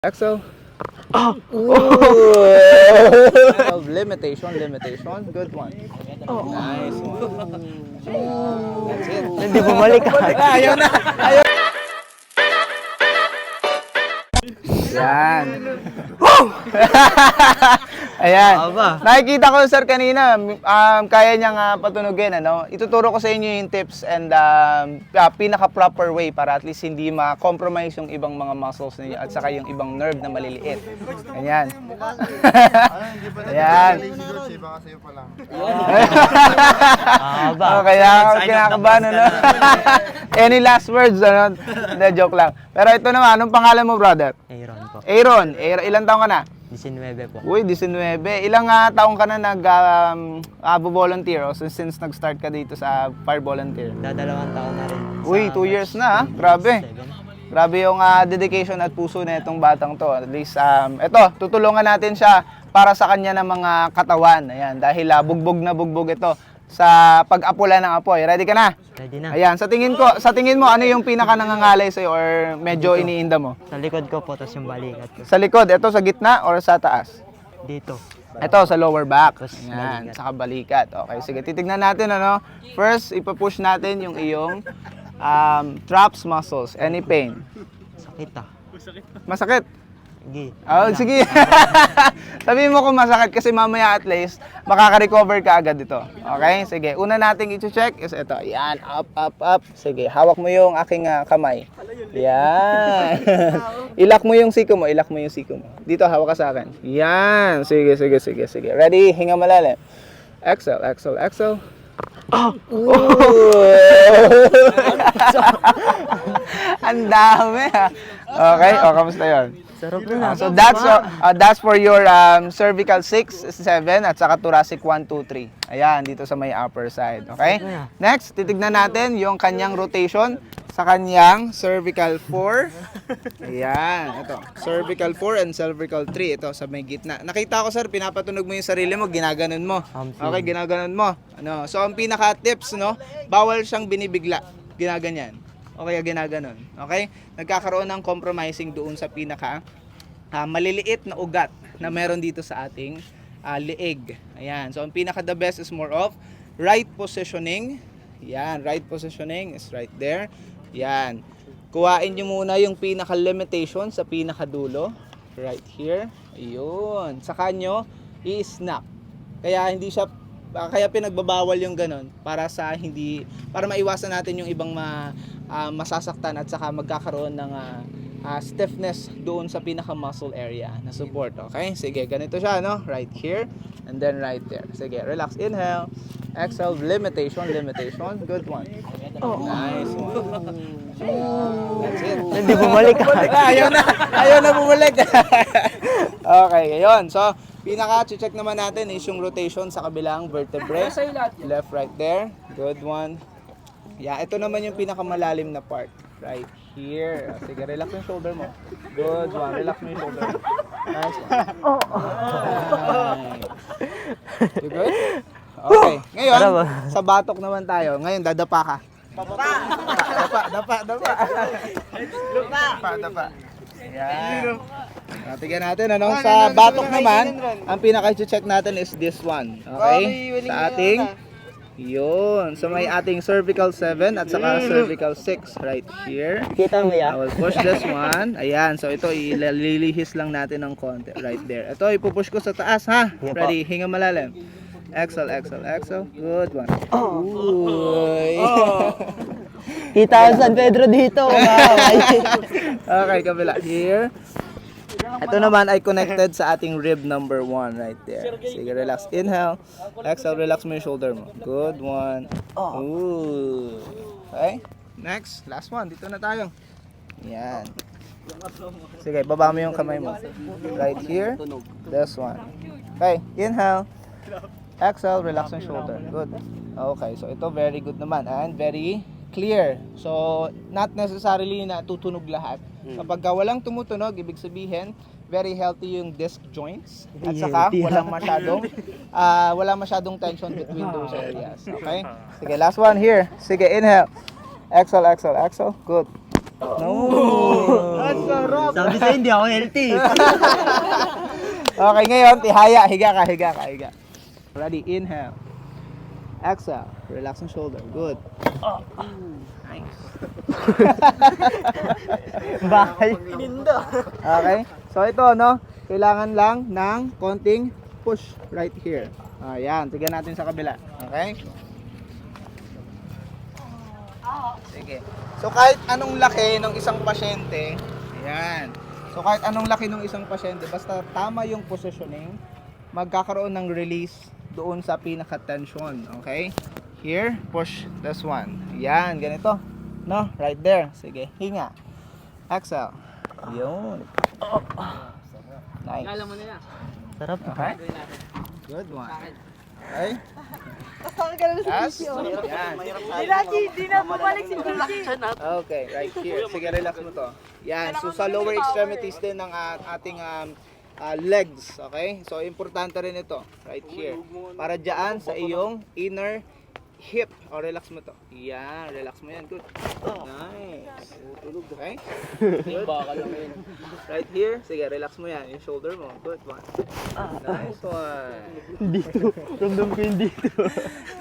Axel. Limitation. Good one. Nice one. That's it. Hindi bumalik ka. Ayaw na. Ayaw. Yan. Ayan. Nakikita ko sir kanina, kaya niyang patunugin, ano? Ituturo ko sa inyo yung tips and pinaka-proper way para at least hindi ma-compromise yung ibang mga muscles niyo at saka yung ibang nerve na maliliit. Ayan. Ayan. Kaya ako kinakabahan, ano? Any last words, ano? Hindi, joke lang. Pero ito naman, anong pangalan mo, brother? Aaron po. Aaron, ilang taong ka na? 19 po. Uy, 19. Ilang taong ka na nag-volunteer since nag-start ka dito sa fire volunteer? Dadalawang taon na rin. Uy, 2 years na, Grabe. Grabe yung dedication at puso na itong batang to. At least, ito, tutulungan natin siya para sa kanya ng mga katawan. Ayan, dahil bugbog na bugbog ito sa pag-apula ng apoy. Ready ka na? Ready na. Ayan, sa tingin mo, ano yung pinaka nangangalay sa'yo or medyo iniinda mo? Sa likod ko po, tapos yung balikat ko. Sa likod, ito sa gitna or sa taas? Dito. Ito sa lower back. Tapos Ayan, balikat. saka balikat. Okay, sige, titignan natin, ano. First, ipapush natin yung iyong traps muscles. Any pain? Sakit ah. Masakit? Sige. Oh, sige. Sabihin mo kung masakit kasi mamaya at least makaka-recover ka agad dito. Okay? Sige. Una nating i-check is ito. Yan. Up. Sige. Hawak mo yung aking kamay. Yan. Ilak mo yung siko mo. Dito, hawak ka sa akin. Yan. Sige. Ready? Hinga malalim. Exhale. Ang dami ha. Okay? O, kamusta yun? Sarap na. So that's for your cervical 6, 7 at saka thoracic 1, 2, 3. Ayan, dito sa may upper side. Okay? Next, titignan natin yung kanyang rotation sa kanyang cervical 4. Ayan, ito. Cervical 4 and cervical 3. Ito, sa may gitna. Nakita ko sir, pinapatunog mo yung sarili mo, ginaganon mo. Okay, ginaganon mo. Ano? So, ang pinaka-tips, no? Bawal siyang binibigla. Ginaganyan. O kaya ginaganon. Okay? Nagkakaroon ng compromising doon sa pinaka maliliit na ugat na meron dito sa ating leeg. Ayan. So, ang pinaka the best is more of right positioning. Yan. Right positioning is right there. Yan. Kuhain nyo muna yung pinaka limitation sa pinaka dulo. Right here. Ayun. Saka nyo i-snap. Kaya hindi siya kaya pinagbabawal yung ganon para maiwasan natin yung ibang masasaktan at saka magkakaroon ng stiffness doon sa pinaka muscle area na support. Okay? Sige, ganito siya, no? Right here and then right there. Sige, relax. Inhale. Exhale. Limitation. Good one. Nice one. That's it. Hindi bumalik ka. Ayaw na bumalik. Okay, ngayon. So, pinaka-check naman natin is yung rotation sa kabilang vertebrae. Left, right there. Good one. Yeah, ito naman yung pinakamalalim na part. Right here. Sige, relax yung shoulder mo. Good one. Relax mo yung shoulder mo. Nice one. Nice. You good? Okay. Ngayon, sa batok naman tayo. Ngayon, dadapa ka. Dapa. Yan. Tignan natin, ano? Sa batok naman, ang pinaka-check natin is this one. Okay? Sa ating yun. So may ating cervical 7 at saka cervical 6 right here. Kita mo I yan? will push this one. Ayan. So ito, ililihis lang natin ng konti right there. Ito, ipupush ko sa taas, ha? Ready? Hinga malalim. Exhale. Good one. Uy. Kita ko San Pedro dito. Okay, kabila. Here. Ito naman ay connected sa ating rib number 1 right there. Sige, relax. Inhale. Exhale, relax mo yung shoulder mo. Good one. Ooh. Okay. Next, last one. Dito na tayo. Yan. Sige, baba mo yung kamay mo. Right here. This one. Okay, inhale. Exhale, relax yung shoulder. Good. Okay, so ito very good naman and very clear. So, not necessarily na tutunog lahat. Kapag walang tumutunog, ibig sabihin, very healthy yung disc joints. At saka, wala masyadong tension between those areas. Okay? Sige, last one here. Sige, inhale. Exhale. Good. No. Sabi sa'yo, hindi ako healthy. Okay, ngayon, tihaya. Higa ka, higa ka, higa. Ready, inhale. Exhale. Relax ang shoulder. Good. Nice. Bakal. Okay? So ito, no? Kailangan lang ng konting push right here. Ayan, tignan natin sa kabila. Okay? Sige. So kahit anong laki ng isang pasyente, ayan. So kahit anong laki ng isang pasyente, basta tama yung positioning, magkakaroon ng release doon sa pinaka-tension. Okay? Here, push this one. Yan, ganito. No? Right there. Sige, hinga. Exhale. Yun. Nice. Sarap. Okay? Good one. Okay? Last. Yan. Hindi na bumalik si Gigi. Okay, right here. Sige, relax mo to. Yan. So, sa lower extremities din ng ating legs. Okay? So, importante rin ito. Right here. Para dyan sa iyong inner hip. O, relax mo to. Yan. Relax mo yan. Good. Nice. Okay? Good. Right here. Sige, relax mo yan. Yung shoulder mo. Good one. Nice one. Dito. Ramdam ko yung dito.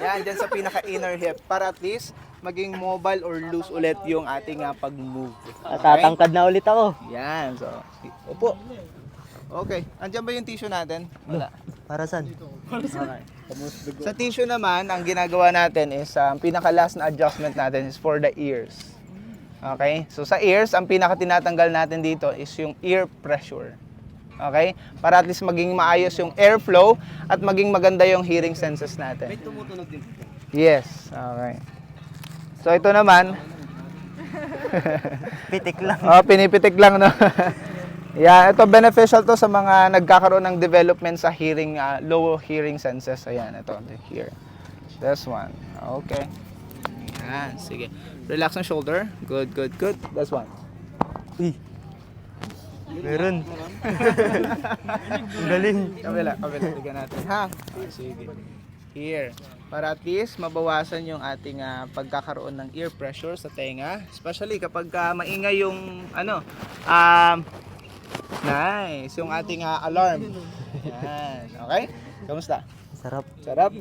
Yan, dyan sa pinaka-inner hip. Para at least maging mobile or loose ulit yung ating pag-move. Tatangkad na ulit ako. Yan. So, upo. Okay. Andiyan ba yung tissue natin? Wala. Para saan? Okay. Sa tissue naman, ang ginagawa natin is, ang pinaka-last na adjustment natin is for the ears. Okay? So sa ears, ang pinaka-tinatanggal natin dito is yung ear pressure. Okay? Para at least maging maayos yung airflow at maging maganda yung hearing senses natin. May tumutunog din. Yes. Okay. So ito naman, Pitik lang. pinipitik lang, no? Yeah, ito beneficial to sa mga nagkakaroon ng development sa hearing, low hearing senses. Ayan, ito, here. This one. Okay. Yan, sige. Relax ang shoulder. Good, good, good. This one. Uy. Meron. Ang galing. Kabila, tignan natin, ha? Sige. Here. Para at least mabawasan yung ating pagkakaroon ng ear pressure sa tenga. Especially kapag maingay yung, nice, yung ating alarm. Yan. Okay? Kamusta? Sarap. Sarap.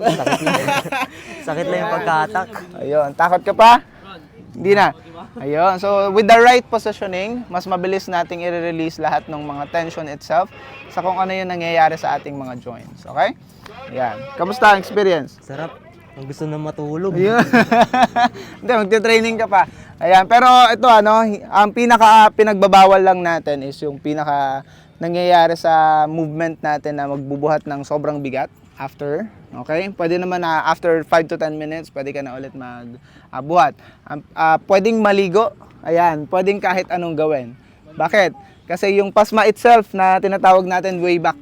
Sakit lang yung pagkahatak. Ayun, takot ka pa? Hindi na. Ayun, so with the right positioning, mas mabilis nating i-release lahat ng mga tension itself sa kung ano yung nangyayari sa ating mga joints. Okay? Yan. Kamusta ang experience? Sarap. Ang gusto na matulog. Ayun. Hindi, magte-training ka pa. Ayan, pero ito ang pinagbabawal lang natin is yung nangyayari sa movement natin na magbubuhat ng sobrang bigat after. Okay? Pwede naman na after 5 to 10 minutes, pwede ka na ulit magbuhat. Pwedeng maligo. Ayan, pwedeng kahit anong gawin. Bakit? Kasi yung pasma itself na tinatawag natin way back,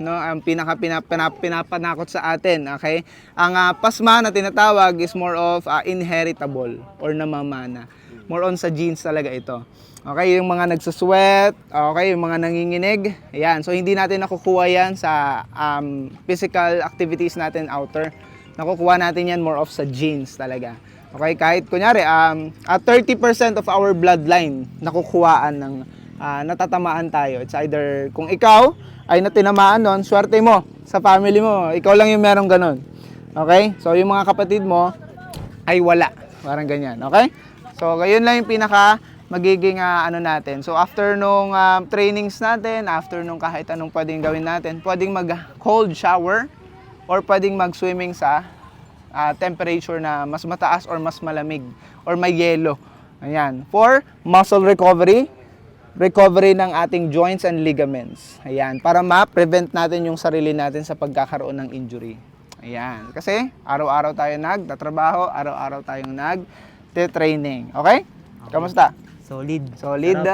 no, ang pinapanakot sa atin, okay? Ang pasma na tinatawag is more of inheritable or namamana. More on sa genes talaga ito. Okay, yung mga nagsusweat, okay, yung mga nanginginig, ayan. So hindi natin nakukuha yan sa physical activities natin outer. Nakukuha natin yan more of sa genes talaga. Okay, kahit kunyari 30% of our bloodline nakukuhaan ng natatamaan tayo. It's either kung ikaw ay natinamaan nun, swerte mo sa family mo. Ikaw lang yung merong ganun. Okay? So, yung mga kapatid mo ay wala. Parang ganyan. Okay? So, yun lang yung pinaka magiging natin. So, after nung trainings natin, after nung kahit anong pwedeng gawin natin, pwedeng mag-cold shower or pwedeng mag-swimming sa temperature na mas mataas or mas malamig or may yelo. Ayan. For muscle recovery ng ating joints and ligaments. Ayan, para ma-prevent natin yung sarili natin sa pagkakaroon ng injury. Ayan, kasi araw-araw tayo nagtatrabaho, araw-araw tayong nag-training. Okay? Kamusta? Solid. Solid.